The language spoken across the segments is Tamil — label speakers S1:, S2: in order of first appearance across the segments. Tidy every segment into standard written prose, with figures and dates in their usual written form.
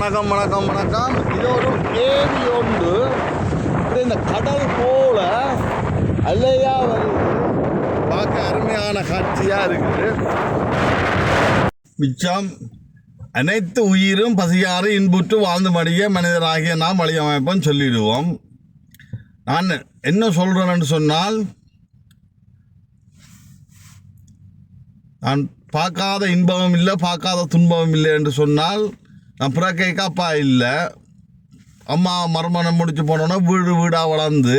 S1: வணக்கம். இது ஒரு ஏரி ஒன்று இந்த கடல் போல அல்லையா வருது. பார்க்க அருமையான காட்சியாக இருக்குது. மிச்சம் அனைத்து உயிரும் பசியாறு இன்புற்று வாழ்ந்து மடிய மனிதராகிய நாம் வழியமைப்போம் சொல்லிடுவோம். நான் என்ன சொல்கிறேன்னு சொன்னால், நான் பார்க்காத இன்பமும் இல்லை, பார்க்காத துன்பமும் இல்லை என்று சொன்னால், நான் பிறக்கைக்கு அப்பா இல்லை, அம்மா மறுமணம் முடிச்சு போனோன்னா வீடாக வளர்ந்து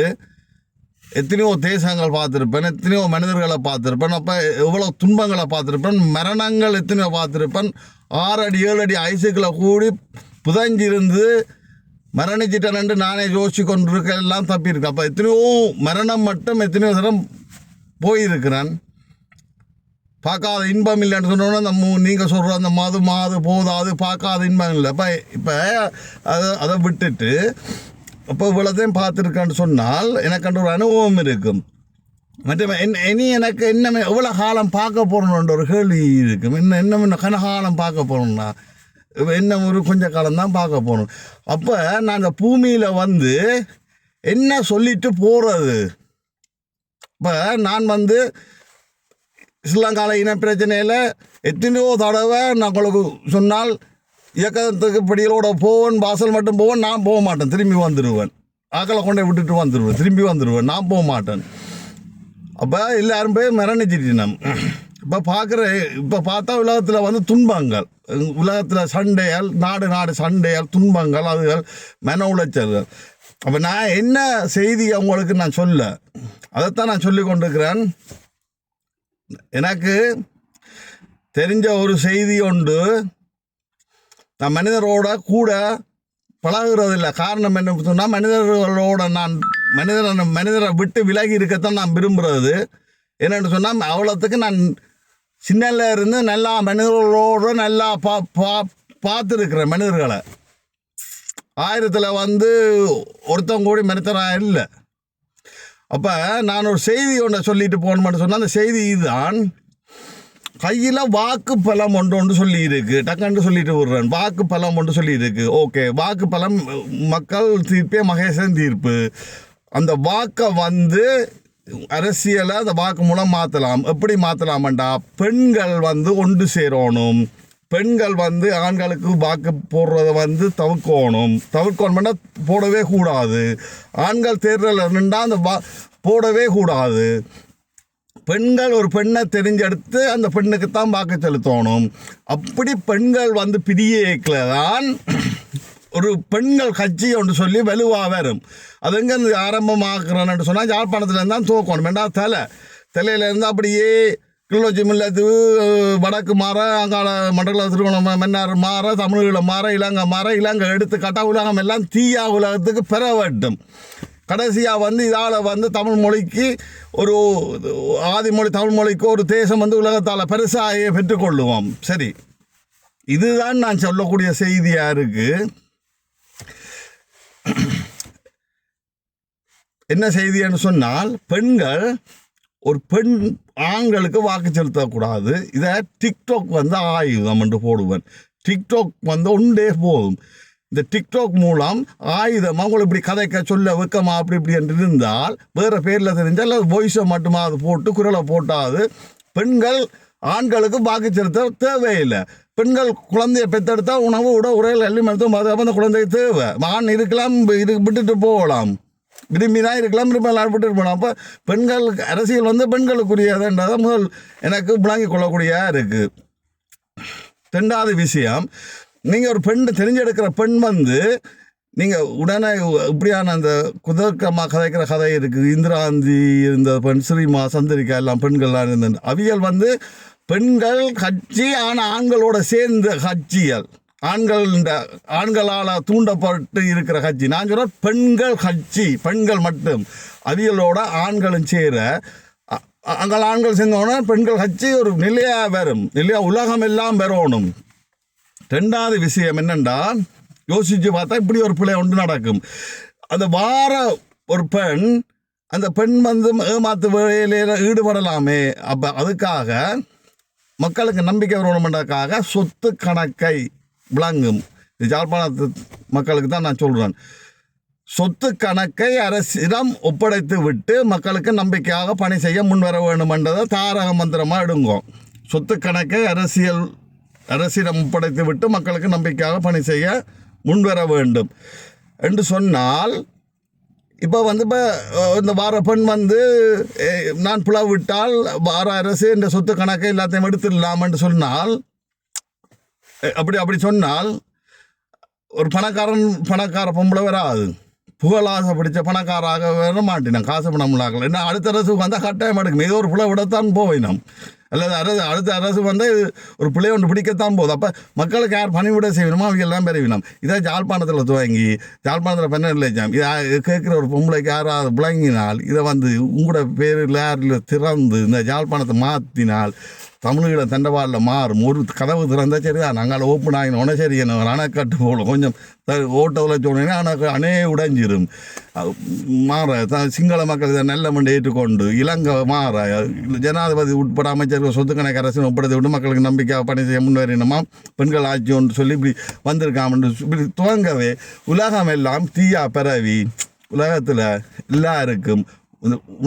S1: எத்தனையோ தேசங்கள் பார்த்துருப்பேன், எத்தனையோ மனிதர்களை பார்த்துருப்பேன். அப்போ எவ்வளோ துன்பங்களை பார்த்துருப்பேன், மரணங்கள் எத்தனையோ பார்த்துருப்பேன். 6 அடி 7 அடி ஐசுக்களை கூடி புதஞ்சிருந்து மரணிச்சிட்டேன்னு நானே யோசிச்சு கொண்டிருக்க எல்லாம் தப்பியிருக்கேன். அப்போ எத்தனையோ மரணம் மட்டும் எத்தனையோ தரம் போயிருக்கிறேன். பார்க்காத இன்பம் இல்லைன்னு சொன்னோன்னா நீங்கள் சொல்கிற அந்த மாது போதாது, பார்க்காத இன்பம் இல்லை. இப்போ அதை விட்டுட்டு இப்போ இவ்வளோத்தையும் பார்த்துருக்கேன்னு சொன்னால் எனக்கு ஒரு அனுபவம் இருக்கும். மற்றும் இனி எனக்கு என்ன எவ்வளோ காலம் பார்க்க போகணுன்ற ஒரு கேள்வி இருக்கும். இன்னும் கனகாலம் பார்க்க போகணுன்னா இன்னும் ஒரு கொஞ்ச காலம்தான் பார்க்க போகணும். அப்போ நான் அந்த பூமியில் வந்து என்ன சொல்லிட்டு போகிறது? இப்போ நான் ஸ்ரீலங்காவில் இன பிரச்சனையில் எத்தனையோ தடவை நான் உங்களுக்கு சொன்னால் இயக்கத்துக்கு படிகளோட போவேன், வாசல் மட்டும் போவேன், நான் போக மாட்டேன், திரும்பி வந்துடுவேன். ஆக்களை கொண்டே விட்டுட்டு வந்துடுவேன், திரும்பி வந்துடுவேன், நான் போக மாட்டேன். அப்போ எல்லாரும் போய் மரணிச்சிட்டோம். இப்போ பார்த்தா உலகத்தில் துன்பங்கள், உலகத்தில் சண்டைகள், நாடு சண்டைகள், துன்பங்கள், அதுகள் மன உளைச்சல்கள். அப்போ நான் என்ன செய்தி அவங்களுக்கு நான் சொல்ல, அதைத்தான் நான் சொல்லி கொண்டிருக்கிறேன். எனக்கு தெரிஞ்ச ஒரு செய்தி உண்டு. நான் மனிதரோட கூட பழகுறதில்லை. காரணம் என்ன சொன்னால், மனிதர்களோட நான் மனிதரை விட்டு விலகி இருக்கத்தான் நான் விரும்புகிறது. என்னென்னு சொன்னால், அவ்வளோத்துக்கு நான் சின்னல இருந்து நல்லா மனிதர்களோடு நல்லா பார்த்துருக்கிறேன். மனிதர்களை 1000ல் ஒருத்தவங்க கூடி மனிதராக இல்லை. அப்போ நான் ஒரு செய்தி ஒன்றை சொல்லிட்டு போகணும்னு சொன்னால், அந்த செய்தி இதுதான். கையில் வாக்கு பலம் ஒன்று சொல்லியிருக்கு. டக்குன்னு சொல்லிட்டு விடுறேன். வாக்கு பலம் ஒன்று சொல்லியிருக்கு. ஓகே, வாக்கு பலம் மக்கள் தீர்ப்பே மகேசன் தீர்ப்பு. அந்த வாக்கை அரசியலை அந்த வாக்கு மூலம் மாற்றலாம். எப்படி மாற்றலாமண்டா, பெண்கள் ஒன்று சேரணும். பெண்கள் ஆண்களுக்கு வாக்கு போடுறத தவிர்க்கணும்னா போடவே கூடாது. ஆண்கள் தேர்தல் நின்றா அந்த போடவே கூடாது. பெண்கள் ஒரு பெண்ணை தெரிஞ்செடுத்து அந்த பெண்ணுக்கு தான் வாக்கு செலுத்தணும். அப்படி பெண்கள் பிரியேக்கில் தான் ஒரு பெண்கள் கட்சி ஒன்று சொல்லி வலுவாக வரும். அது எங்கே ஆரம்பமாக்குறேன்னு சொன்னால், யாழ்ப்பாணத்துலேருந்து தான் துவக்கணும். வேண்டாம் தலையிலேருந்து அப்படியே கிளிநொச்சி மில்லத்து வடக்கு மாற, அங்கால மண்டல திருவண்ணாமலை மன்னார் மாற, தமிழீழ மாற, இலங்கை எடுத்து கட்டா உலகம் எல்லாம் தீயா உலகத்துக்கு பெற வேண்டும். கடைசியாக இதால் தமிழ் மொழிக்கு ஒரு ஆதிமொழி தமிழ் மொழிக்கு ஒரு தேசம் உலகத்தால் பெருசாக பெற்றுக்கொள்ளுவோம். சரி, இதுதான் நான் சொல்லக்கூடிய செய்தியாக இருக்குது. என்ன செய்தின்னு சொன்னால், பெண்கள் ஒரு ஆண்களுக்கு வாக்கு செலுத்தக்கூடாது. இதை டிக்டாக் ஆயுதம் என்று போடுவேன். டிக்டாக் ஒன்றே போதும். இந்த டிக்டாக் மூலம் ஆயுதமாக உங்களுக்கு இப்படி கதைக்க சொல்ல வைக்கமா அப்படி இப்படி என்று இருந்தால், வேறு பேரில் தெரிஞ்சால் வாய்ஸை மட்டுமா அது போட்டு குரலை போட்டாது பெண்கள் ஆண்களுக்கு வாக்கு செலுத்த தேவையில்லை. பெண்கள் குழந்தையை பெற்றெடுத்தால் உணவு உரையில் எல்லாம் மருத்துவம் அந்த குழந்தைக்கு தேவை. ஆண் இருக்கலாம், விட்டுட்டு போகலாம், விரும்பிதான் இருக்கலாம், விரும்பலாம், விட்டுட்டு போகலாம். அப்போ பெண்கள் அரசியல் பெண்களுக்குரியதுன்றதை முதல் எனக்கு விளங்கி கொள்ளக்கூடியதாக இருக்குது. 2வது விஷயம், நீங்கள் ஒரு பெண் தெரிஞ்செடுக்கிற பெண் நீங்கள் உடனே இப்படியான அந்த குதர்க்கமாக கதைக்கிற கதை இருக்குது. இந்திராந்தி இருந்த பெண், ஸ்ரீமா, சந்திரிகா எல்லாம் பெண்கள்லாம் இருந்த அவியல் பெண்கள் கட்சி, ஆனால் ஆண்களோட சேர்ந்த கட்சிகள், ஆண்களால் தூண்டப்பட்டு இருக்கிற கட்சி. நான் சொல்கிறேன் பெண்கள் கட்சி, பெண்கள் மட்டும். அவியலோட ஆண்களும் சேர அங்கே ஆண்கள் சேர்ந்தோன்னா பெண்கள் கட்சி ஒரு நிலையாக வரும், நிலையாக உலகம் எல்லாம் வரணும். 2வது விஷயம் என்னென்னா, யோசித்து பார்த்தா இப்படி ஒரு பிள்ளை ஒன்று நடக்கும். அந்த வார ஒரு பெண், அந்த பெண் ஏமாத்து வேலையில் ஈடுபடலாமே. அப்போ அதுக்காக மக்களுக்கு நம்பிக்கை வரணுமென்றதுக்காக சொத்து கணக்கை விளங்கும். இது யாழ்ப்பாணத்து மக்களுக்கு தான் நான் சொல்கிறேன். சொத்து கணக்கை அரசிடம் ஒப்படைத்து விட்டு மக்களுக்கு நம்பிக்கையாக பணி செய்ய முன்வர வேண்டும் என்றதை தாரக மந்திரமாக எடுங்கோ. சொத்து கணக்கை அரசிடம் ஒப்படைத்து விட்டு மக்களுக்கு நம்பிக்கையாக பணி செய்ய முன்வர வேண்டும் என்று சொன்னால், இப்போ இப்போ இந்த வார பெண் நான் பிளவிட்டால் வார அரசு இந்த சொத்து கணக்கை எல்லாத்தையும் எடுத்துடலாம் என்று சொன்னால், அப்படி சொன்னால் ஒரு பணக்கார பொம்பளை வராது, புகழாசை பிடிச்ச பணக்காராக வர மாட்டினோம், காசு பணம் உள்ளாக்கல. என்ன அடுத்த அரசுக்கு வந்தால் கட்டாயம் எடுக்கும், ஏதோ ஒரு பிள்ளை விடத்தான் போயினோம், அல்லது அடுத்த அரசு ஒரு பிள்ளையை ஒன்று பிடிக்கத்தான் போகுது. அப்போ மக்களுக்கு யார் பணிவிட செய்யணுமோ அவங்க எல்லாம் பெறவினோம். இதை யாழ்ப்பாணத்தில் துவங்கி யாழ்ப்பாணத்தில் பெண்ண இல்லைச்சாம் இதை கேட்குற ஒரு பொம்பளைக்கு யாராவது விளங்கினால், இதை உங்களோட பேரில் யாரில் திறந்து இந்த யாழ்ப்பாணத்தை மாற்றினால் தமிழீழ தண்டவாளில் மாறும். ஒரு கதவு திறந்தால் சரி தான், நாங்கள் ஓப்பன் ஆகினோன்னே சரி என்ன அணைக்கட்டு போகணும், கொஞ்சம் ஓட்டத்தில் சொன்னீங்கன்னா அணே உடைஞ்சிரும் மாற. சிங்கள மக்கள் இதை நல்ல மண்டை ஏற்றுக்கொண்டு இலங்கை மாற ஜனாதிபதி உட்பட அமைச்சர்கள் சொத்து கணக்கு அரசு ஒப்படைத்து விட்டு மக்களுக்கு நம்பிக்கையாக பணி செய்ய முன்வரணுமா, பெண்கள் ஆட்சி ஒன்று சொல்லி இப்படி வந்திருக்காமன்று இப்படி துவங்கவே உலகம் எல்லாம் தீயா பரவி உலகத்தில் எல்லாருக்கும்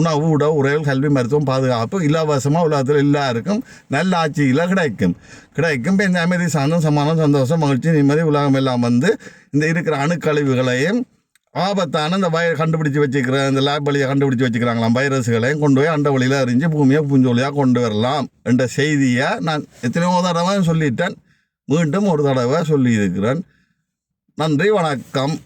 S1: உணவு உரைகள் கல்வி மருத்துவம் பாதுகாப்பு இலவசமாக உலகத்தில் எல்லாருக்கும் நல்ல ஆட்சியில் கிடைக்கும். இப்போ இந்த அமைதி சாந்தம் சமாதானம் சந்தோஷம் மகிழ்ச்சி நிம்மதி உலகம் எல்லாம் இந்த இருக்கிற அணுக்கழிவுகளையும் ஆபத்தான இந்த கண்டுபிடிச்சி வச்சுக்கிற இந்த லேப் வழியை கண்டுபிடிச்சி வச்சுக்கிறாங்களாம் வைரஸுகளையும் கொண்டு போய் அண்ட வழியில் அறிஞ்சு பூமியை பூஞ்சொலியாக கொண்டு வரலாம் என்ற செய்தியை நான் எத்தனையோ தடவை சொல்லிட்டேன், மீண்டும் ஒரு தடவை சொல்லியிருக்கிறேன். நன்றி, வணக்கம்.